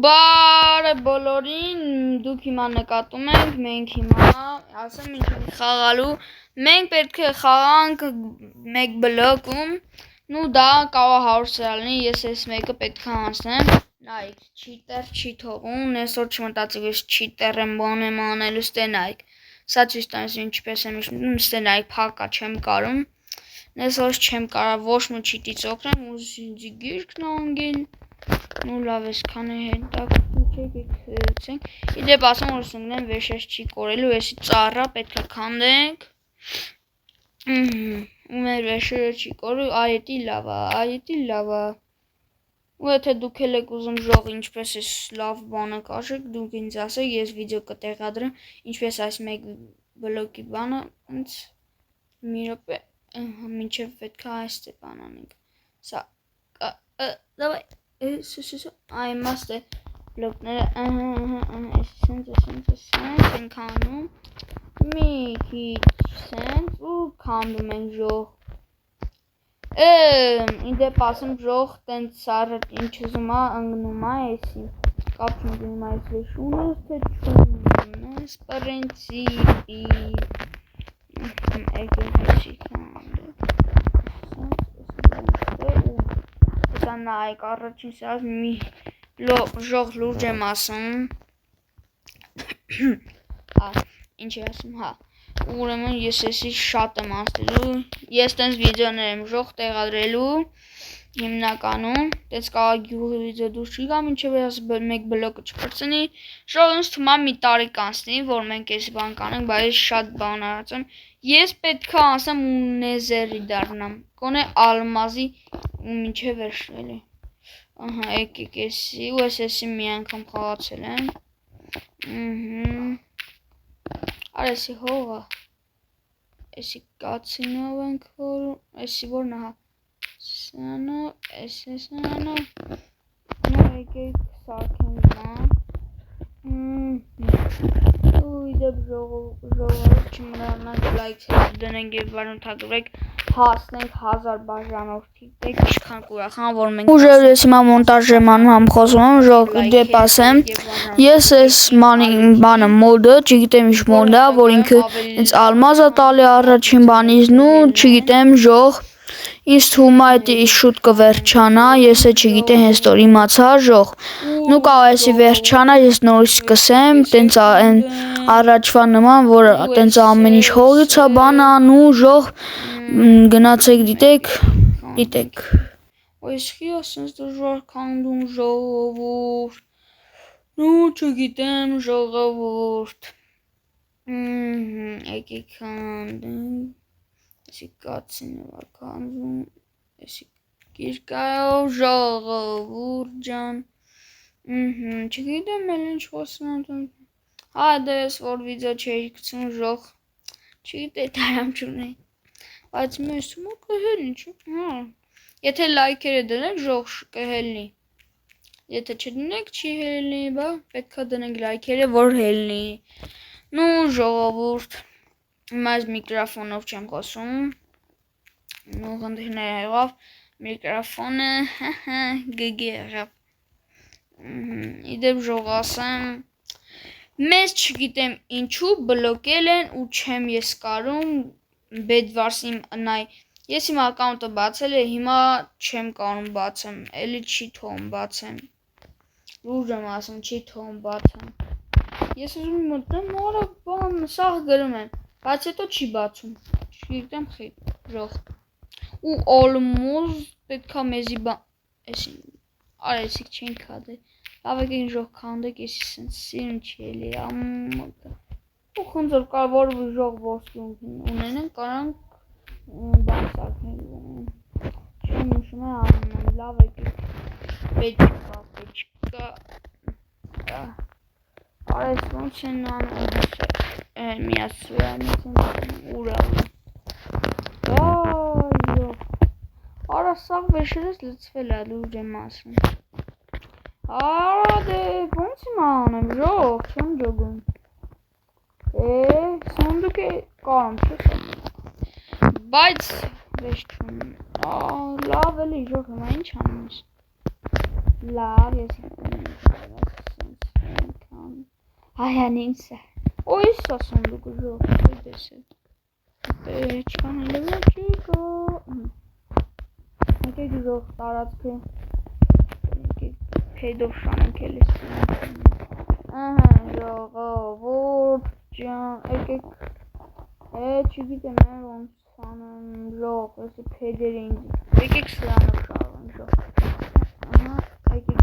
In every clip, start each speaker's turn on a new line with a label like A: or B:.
A: Բարը բոլորին, դուք հիմա նկատում եք, մենք հիմա ասեմ ինչ ենք խաղալու, մենք պետք է խաղանք մեկ բլոկում, նու դա կարող 100 սրալնի, ես ես մեկը պետք է անցնեմ, նայք, չիտեր չի թողում, նեսօր չմտածիք ես չիտեր եմ բան եմ անելու, ստենայք, սա ցույց տանես ինչպես եմ իշնում, ստենայք, փակա չեմ կարում, նեսօր չեմ կարա ոչ մի չիտից օգնեմ, ուզի գիրքն անգին, նու լավ ես քանի հետաքրքրենք, իդեպ ասեմ որ սնգնեմ վեշես չի կորելու, եսի ծառա պետք է քանդենք, ու մեր վեշերը չի կորու, այետի լավա, ու եթե դուք էլ եք ուզում ժող ինչպես ես լավ բանը կաշեք, դուք ինձ ասեք, ես վիդեո կտեղադրեմ, ինչպես այս մեկ բլոկի բանը, մի րոպե, մինչև պետք է այս բան անենք, սա, դավայ, այ մաստ է բլոկները, սենց ենք անում, մի քիչ սենց ու քանդում ենք ժող, իդեպ ասեմ ժող տենց սարը ինչ ուզում է ընգնում է եսի, կապ չեմ դնում այս վեշունը, թե չունեմ ես պրենցիպի, եկենք եսի քանդը, սա նայք առաջին սարած մի ժող լուրջ եմ ասում, ինչ է ասում, ուրեմն ես եսի շատ եմ անցնելու, ես տենց վիդեոներ եմ ժող տեղադրելու, հիմնականում, տենց կաղա գյուղի վիդեո դուր չի գա, մինչև ես մեկ բլոկը չպրծնի, ժող ինձ թվում է մի տարի կանցնի, որ մենք եսի բան կանենք, բայց շատ բան արած եմ, ես պետք է անցնեմ ու նեզերի դառնամ, կոնե ալմազի ու մինչև վերջնելի, եկեք եսի, ու եսի մի անգամ խաղացել եմ, արեսի հողը, եսի կացինով ենք հորում, եսի որն ահա, սանով, եսի սանով, եկեք սարքենք բան, ու իդեպ ժողովը չմնանանք լայքսեր դնենք և վարնութագրեք, հասնենք 1000 բաժանորդի, դեք իշխան կուրախան, որ մենք ուժև ես հիմա մոնտաժ եմ անում համ խոսում եմ, ժող դեպ ասեմ, ես ես բանը մոդը, չգիտեմ ինչ մոդը, որ ինքը ինձ ալմազը տալի առաջին բանից, նու չգիտեմ ժող, ինձ թվում է էդի շուտ կվերջանա, ես է չգիտեմ հենց տոր իմացա ժող, նու կաղ եսի վերջանա, ես նորից սկսեմ, տենց առաջվա նման, որ տենց ամեն ինչ հողից է բան անում, ժող, գնացեք դիտեք, Ոյսխի ասենց դժվար քանդում ժողովուրդ, նու չգիտեմ ժողովուրդ, եկեք քանդենք, եսի կացինով է քանդում, եսի կիրկայով ժողովուրդ ջան, չգիտեմ էլ ինչ խոսում եմ, դե ես որ վիդեո չէի կցում ժող, չգիտե դարամ չունեի, բայց մեզ թվում կհելնի, եթե լայքերը դնեք ժող կհելնի, եթե չդնեք չի հելնի, բա պետք է դնենք լայքերը, որ հելնի, նու ժողովուրդ, հիմա ես միկրոֆոնով չեմ խոսում, նու խնդիրներ եղավ, միկրոֆոնը գգի եղավ, իդեպ ժող ասեմ, մեզ չգիտեմ ինչու բլոկել են ու չեմ ես կարում, բեդվարսիմ նայ, ես իմ ակաունտը բացել է, հիմա չեմ կարում բացեմ, էլի չի թողում բացեմ, լուրջ եմ ասում, չի թողում բացեմ, ես ուզում մտնեմ, նորա բան, սաղ գրում եմ, բայց հետո չի բացում, չգիտեմ խիտ, ժող, ու ալմոզ պետք է մեզի բան, եսի, արեցիք չեն կադել, լավ եք են ժող կանդեք, եսի սենց սիրում չի էլի, ու խնձոր կար, որ ժող ոսկի ունենեն, կարանք բան սարքնել, չեմ ուշում է անում, լավ եք պետքա, արես ոնց են անում, միասվերանից են ուրավը, արա սաղ վեշերս լծվել է, լուրջ եմ ասում, արա դե ոնց եմ անեմ, ժող, չեմ ջոգում, սոնդուկ է կարում չես ասում, բայց վեշ չում, լավ էլի ժող հիմա ինչ անեմ ես, լավ ես Hayan inse. O issa sandık ucu. Ödesi. Çıkan elime çıkıyor. Hadi güzel. Darat ki. Pedoşanın kelisi. Aha. Yok. Vurcan. Erkek. Çünkü demem onu sanırım. Yok. Esi pederin. Erkek sıranı çağırın. Yok. Aha. Erkek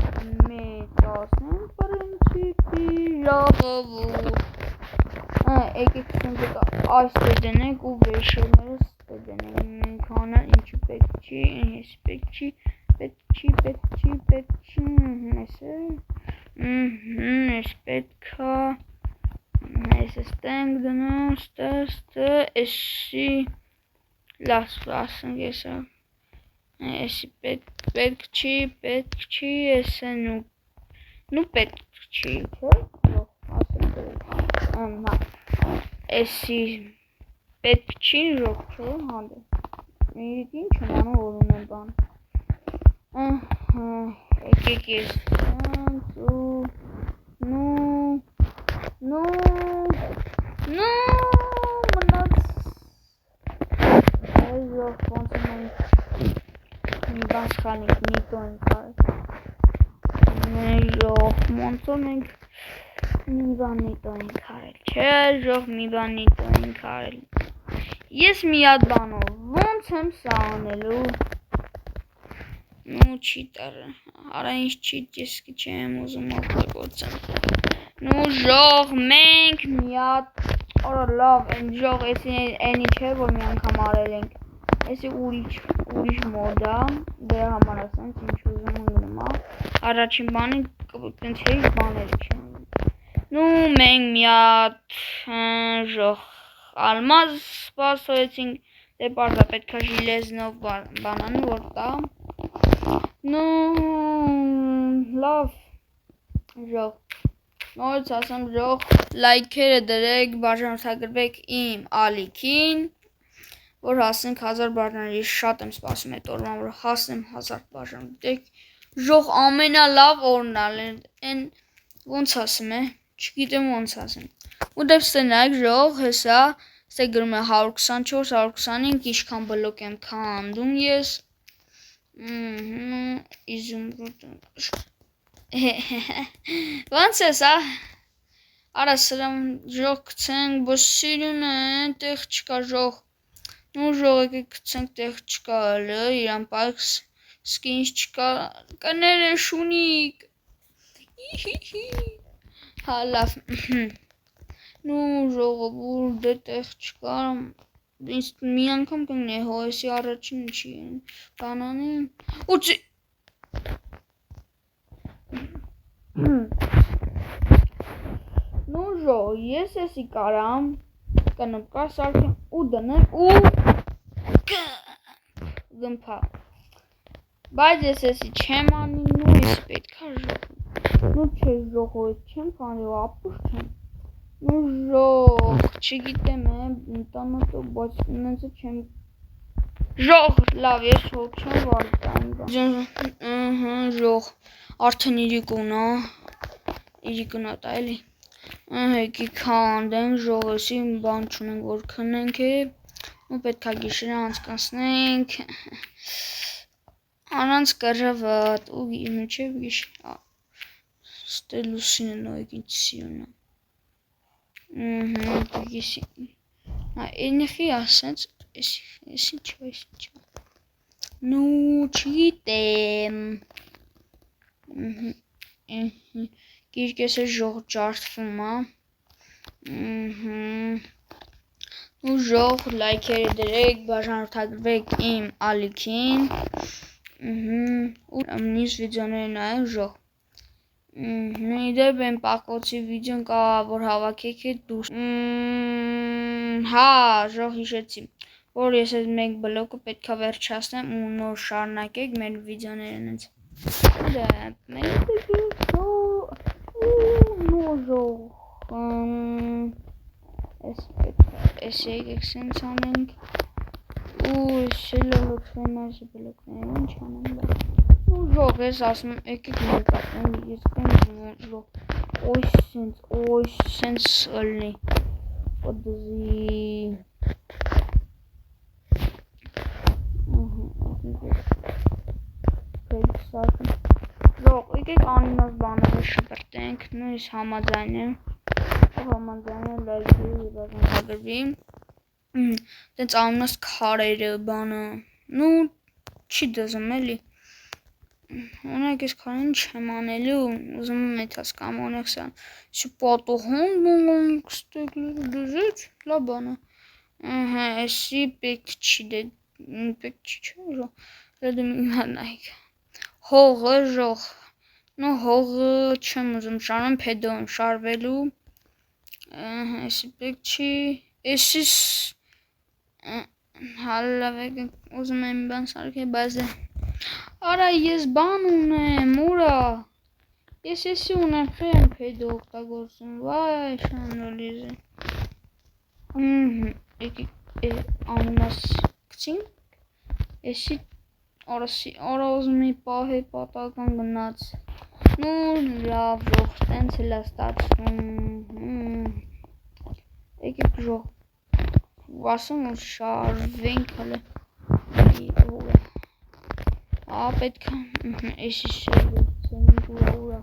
A: metasın. Principi. Yok. Erkek sıranı այս dedenek u beşeleri dedenek. Kana inci bekçi. Bekçi. Neyse. Espetka. Neyse stengdenu. Steste. Eşi. Laslasın geçer. Eşi bekçi. Ese nu bekçi. Yok. Aslında. Eşi bekçi yok. Hadi. Ne diyeyim ki bana oğlumdan. Erkek yesin. No. Yok. Konsemen. Başkanlık. Nito'nun karı. Yok. Monsonek. Nito'nun karı. Yok. Nito'nun karı. Ես միատ բանով ոնց եմ սա անելու նու չի տարը արա ինչ չի ես չեմ ուզում օգտագործեմ նու ժող մենք միատ արա լավ այն ժող էսի այնի չէ որ մի անգամ արել ենք էսի ուրիշ մոդ է դրա համար ասենք ինչ ուզում ունեմ առաջին բանը կընթերի բաները չեմ նու մենք միատ ժող Almaz basıyorsun deparda petka jileznov banan orta. No love yok. Նորից ասեմ ժող լայքերը դրեք, բաժանորդագրվեք իմ ալիքին, որ հասնենք 1000 բաժանների շատ եմ սպասում այդ օրվան, որ հասնեմ 1000 բաժան։ Դեք ժող ամենալավ օրն ալեն ոնց ասեմ է, չգիտեմ ոնց ասեմ։ Ու դեպս տնակ ժող հեսա ստե գրում է 124, 125 ինչքան բլոկ եմ քանդում ես իզումրուտ ոնց է սա արա սրամ ժող կցենք բոս սիրուն է տեղ չկա ժող նու ժող եկեք կցենք տեղ չկա ալը իրան պայք սկի ինչ չկա կները շունիկ հա լավ նու ժողովուր դե տեղ չկա ինձ մի անգամ կգնի հոեսի առաջին չի բանանի ու նու ժող ես էսի կարամ կնպկա սարքեմ ու դնեմ ու գմփա բայց ես էսի չեմ անի նու ես պետքա ժող նու չէ ժողով չեմ կանելու ապուշ չեմ Ժող, չգիտեմ ինտանոտ բայց նենց չեմ Ժող, լավ ես հոտ չեմ վարդան Ժող, արդեն իրիկունա տա էլի Հեկի քանդենք, ժողեսի բան չունենք որ քնենք ու պետքա գիշերը անցկացնենք Անանց կրվատ ու մինչև գիշեր Ստելուսին է նոյք ինչ սիունը Ինեխի ասենց, եսի չա, նու չիտեմ, գիրկես է ժող ճարդվում ու ժող լայքերը դրեք, բաժանորդագրվեք իմ ալիքին, ու նիս վիդեոները նայեք ժող Իդեպ են պակոցի վիդեոն կա, որ հավաքեք է դուր Հա, ժող հիշեցի, որ ես այդ մեկ բլոկը պետքա վերջացնեմ ու նոր շարնակեք մեր վիդեոներն ենք Դեպ, մենք նոր ժող Ես եկեք սենց անենք ու շելոլոքվեն այժը բլոկները ինչ անենք Ժող ես ասում եկեք ներկացնեմ ես կեմ ժող Ой, սենց ըլնի, պդզի, Ժող, եկեք անիմաց բաները շպրտենք, նույնս համաձայն եմ, լայքի բաժանքագրվի, տենց անիմաց քարերը բանը, նու չի դզում էլի, Ունեք ես քարին չեմ անելու, ուզում եմ էթաս կամ ունեք սա, չի պատողոն բունգոն կստեգլերը դզեց, լա բանը, էսի պեք չի չէ, ժող, լեդում իման նայք, հողը ժող, նո հողը չեմ ուզում շարում պեդո եմ շարվելու, էսի պեք չի, էսիս, հալլավ եկեք ուզում եմ բան սարքե, բայց Արա ես բան ունեմ, ուրա, ես եսի ունեմ խեմ պեդո օգտագործում, վայ շանոլիզը, եկեք անիմաս կցինք, եսի արա ուզում էի պահե պատական գնաց, նու լավ ժող, տենց էլ աստացում, եկեք ժող, ասում որ շարվենք հլը, պետք է, էսի շերվեցենք ուրա,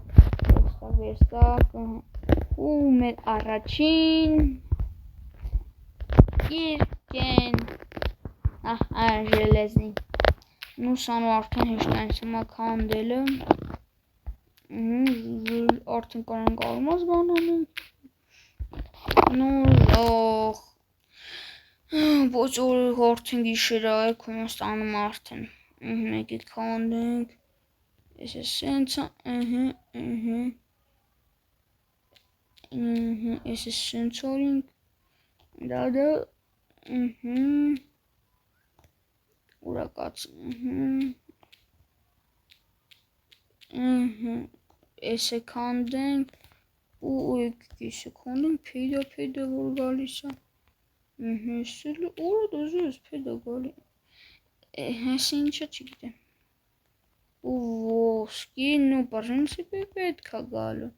A: վերստակ, ու մեր առաջին, իրկեն, ժելեզնի, նու սանու արդեն հեշտանց հիմա կանդելը, արդեն կարանք արմազ բանանում, նու ժող, ոչ որ արդեն գիշերա եք ու ստանում արդեն, եկեք կանդենք, ես ես սենցա, ես ես սենց օրինք, դադը, ուրակաց, ես է կանդենք, ու եկեք ես է կանդենք, պեդա որ գալիս է, սելը, ուրա դոզու ես պեդա գալի, հեսի ինչա չգիտեմ, ու ոսկին ու պարժինսիպի պետք է գալու,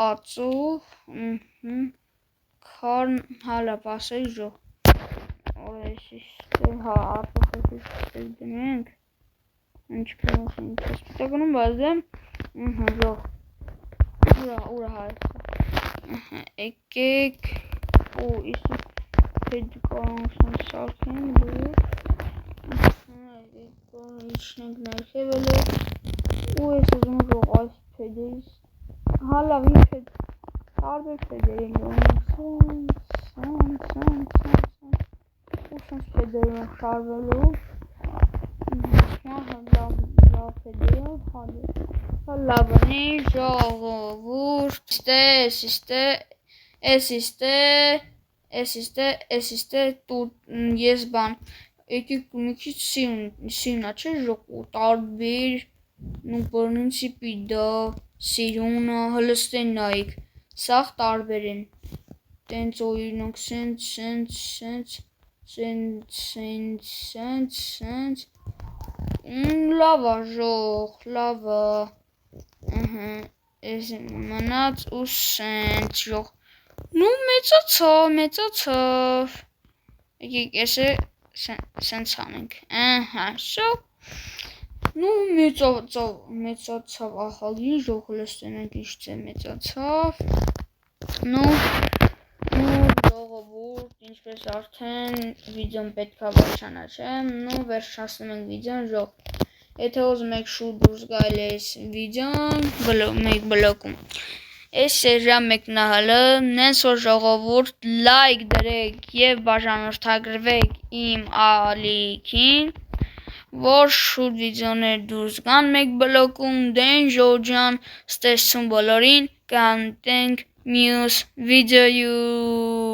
A: ածով, քարն հալա պասեի ժող, օր էսի հա ածով էսի ստեղ դնենք, ինչ կրոնս ինչպես պիտակնում բազեմ, ժող, ուրա հարցա, եկեք, ու իսի պետ կարանքսան սարքեն բուր, իջնենք ներքևելը, ու ես ուզում ժող այս պեդերից, հալավ ինչ պեդ, տարբեր պեդերի գոնենք, ու սենց պեդերում եմ շարվելու, լավ պեդերով, լավնի ժողովուրդ, էսիստե, ես բան, եկեք մի քիչ սիրունա չէ ժող ու տարբեր նու պրինցիպի դա սիրունա հլստեն նայք սաղ տարբեր են տենց օրինակ սենց լավա ժող լավա ես մնաց ու սենց ժող նու մեծացավ եկեք ես է սենց անենք, շո, նու մեծացավ, ախալի ժող լստենենք իշց է մեծացավ, նու ժողովուրդ, ինչպես արդեն վիդեոն պետք է վերջանացեմ, նու վերջացնում ենք վիդեոն ժող, եթե ուզում եք շուտ դուրս գալ այս վիդեոն, մեկ բլոկում, Այս սերիա մեկնահալը, նենց որ ժողովուրդ լայք դրեք և բաժանորդագրվեք իմ ալիքին, որ շուտ վիդեոներ դուրս գան մեկ բլոկում, դեն ժորջան, ստեսություն բոլորին, կանտենք մյուս վիդեոյում